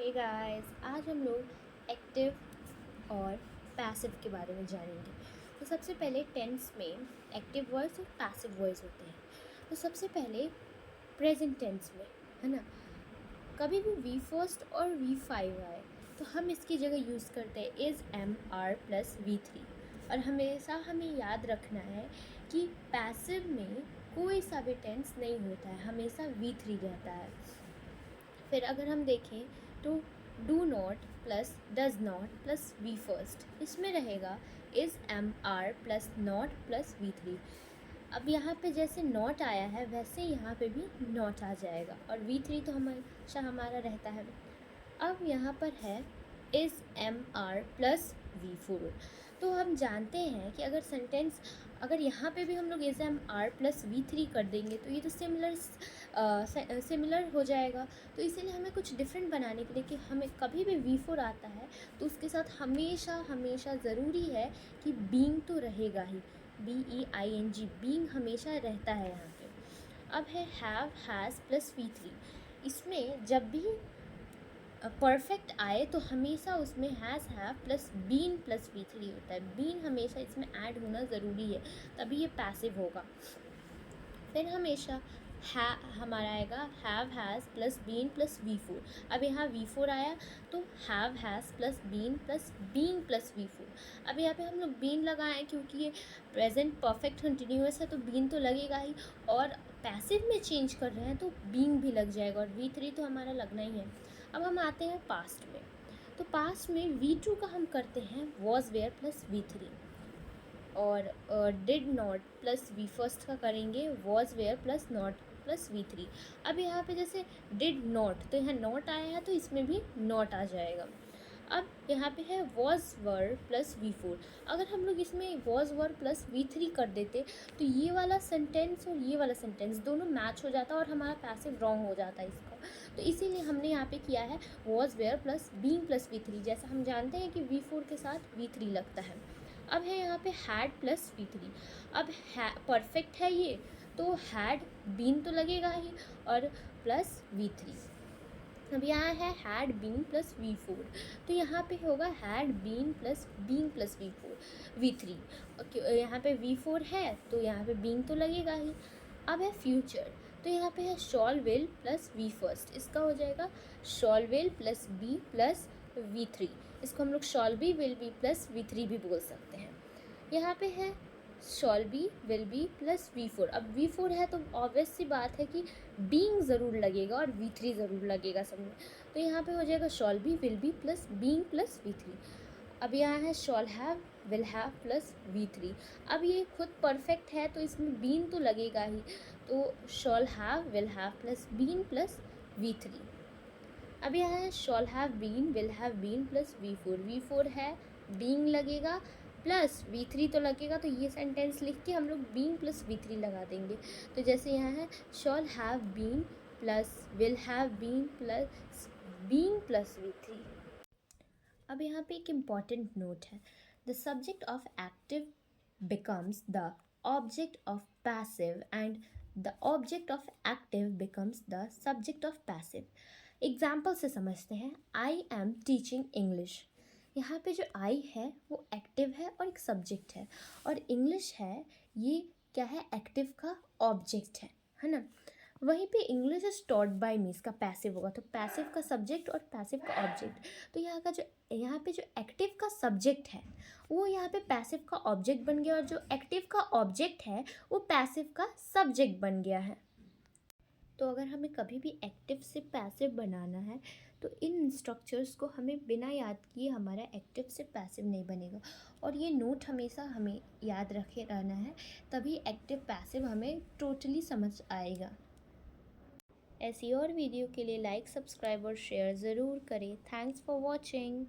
Hey guys, आज हम लोग एक्टिव और पैसिव के बारे में जानेंगे। तो सबसे पहले टेंस में एक्टिव वॉइस और पैसिव वॉइस होते हैं। तो सबसे पहले प्रेजेंट टेंस में, है ना, कभी भी वी फर्स्ट और वी फाइव आए तो हम इसकी जगह यूज़ करते हैं is am are plus V three. और हमेशा हमें याद रखना है कि पैसिव में कोई सा भी टेंस नहीं होता है, हमेशा वी थ्री रहता है। फिर अगर हम देखें तो do not plus does not plus V first, इसमें रहेगा is am are plus not plus V three. अब यहाँ पे जैसे नॉट आया है वैसे यहाँ पे भी नॉट आ जाएगा और वी थ्री तो हमेशा हमारा रहता है। अब यहाँ पर है is am are plus V four. तो हम जानते हैं कि अगर यहाँ पे भी हम लोग is am are plus V three कर देंगे तो ये तो सिमिलर हो जाएगा। तो इसीलिए हमें कुछ डिफरेंट बनाने के लिए कि हमें कभी भी वी फोर आता है तो उसके साथ हमेशा हमेशा ज़रूरी है कि बीइंग तो रहेगा ही, BEING, बीइंग हमेशा रहता है यहाँ पे। अब है have has plus V three. इसमें जब भी परफेक्ट आए तो हमेशा उसमें has have plus been plus V three होता है। बीन हमेशा इसमें ऐड होना ज़रूरी है, तभी ये पैसिव होगा। फिर हमेशा हमारा आएगा have has plus been plus V four. अब यहाँ वी फोर आया तो have has plus been plus being plus V four. अब यहाँ पे हम लोग बीन लगाएं क्योंकि ये प्रेजेंट परफेक्ट कंटिन्यूअस है तो बीन तो लगेगा ही, और पैसिव में चेंज कर रहे हैं तो बीइंग भी लग जाएगा और वी थ्री तो हमारा लगना ही है। अब हम आते हैं पास्ट में। तो पास्ट में वी टू का हम करते हैं was were plus V three, और did not plus V first का करेंगे was were plus not plus V three. अब यहाँ पे जैसे डिड नॉट तो यहाँ नॉट आया है तो इसमें भी नॉट आ जाएगा। अब यहाँ पे है was were plus V four. अगर हम लोग इसमें was were plus V three कर देते तो ये वाला सेंटेंस और ये वाला सेंटेंस दोनों मैच हो जाता और हमारा पैसिव रॉन्ग हो जाता है इसका। तो इसीलिए हमने यहाँ पे किया है was were plus being plus V three. जैसा हम जानते हैं कि वी फोर के साथ वी थ्री लगता है। अब है यहाँ पे हैड प्लस वी थ्री। अब परफेक्ट है ये तो हैड बीन तो लगेगा ही और प्लस वी थ्री। अब यहाँ है had been plus V four, तो यहाँ पे होगा had been plus being plus V four V three. यहाँ पे वी फोर है तो यहाँ पे बीइंग तो लगेगा ही। अब है फ्यूचर, तो यहाँ पे है shall will plus V first, इसका हो जाएगा shall will plus be plus V three. इसको हम लोग shall be will be plus V three भी बोल सकते हैं। यहाँ पे है shall be will be plus V four. अब वी फोर है तो ऑब्वियस सी बात है कि बीइंग ज़रूर लगेगा और वी थ्री ज़रूर लगेगा सब में। तो यहाँ पे हो जाएगा shawl be will be plus being plus V three. अब यहाँ है shall have will have plus V three. अब ये खुद परफेक्ट है तो इसमें बीन तो लगेगा ही, तो shall have will have plus been plus V three. अब यहाँ है shall have been will have been plus V four. V four है बीइंग लगेगा प्लस वी थ्री तो लगेगा, तो ये सेंटेंस लिख के हम लोग बीइंग प्लस वी थ्री लगा देंगे। तो जैसे यहाँ है shall have been plus will have been plus being plus V three. अब यहाँ पे एक इम्पॉर्टेंट नोट है, the subject of active becomes the object of passive and the object of active becomes the subject of passive. Example से समझते हैं। I am teaching English, यहाँ पे जो आई है वो एक्टिव है और एक सब्जेक्ट है, और इंग्लिश है ये क्या है, एक्टिव का ऑब्जेक्ट है ना। वहीं पे इंग्लिश इज टॉट बाय मी, इसका पैसिव होगा, तो पैसिव का सब्जेक्ट और पैसिव का ऑब्जेक्ट। तो यहाँ पे जो एक्टिव का सब्जेक्ट है वो यहाँ पे पैसिव का ऑब्जेक्ट बन गया, और जो एक्टिव का ऑब्जेक्ट है वो पैसिव का सब्जेक्ट बन गया है। तो अगर हमें कभी भी एक्टिव से पैसिव बनाना है तो इन स्ट्रक्चर्स को हमें बिना याद किए हमारा एक्टिव से पैसिव नहीं बनेगा, और ये नोट हमेशा हमें याद रखे रहना है, तभी एक्टिव पैसिव हमें टोटली समझ आएगा। ऐसी और वीडियो के लिए लाइक, सब्सक्राइब और शेयर ज़रूर करें। Thanks for watching.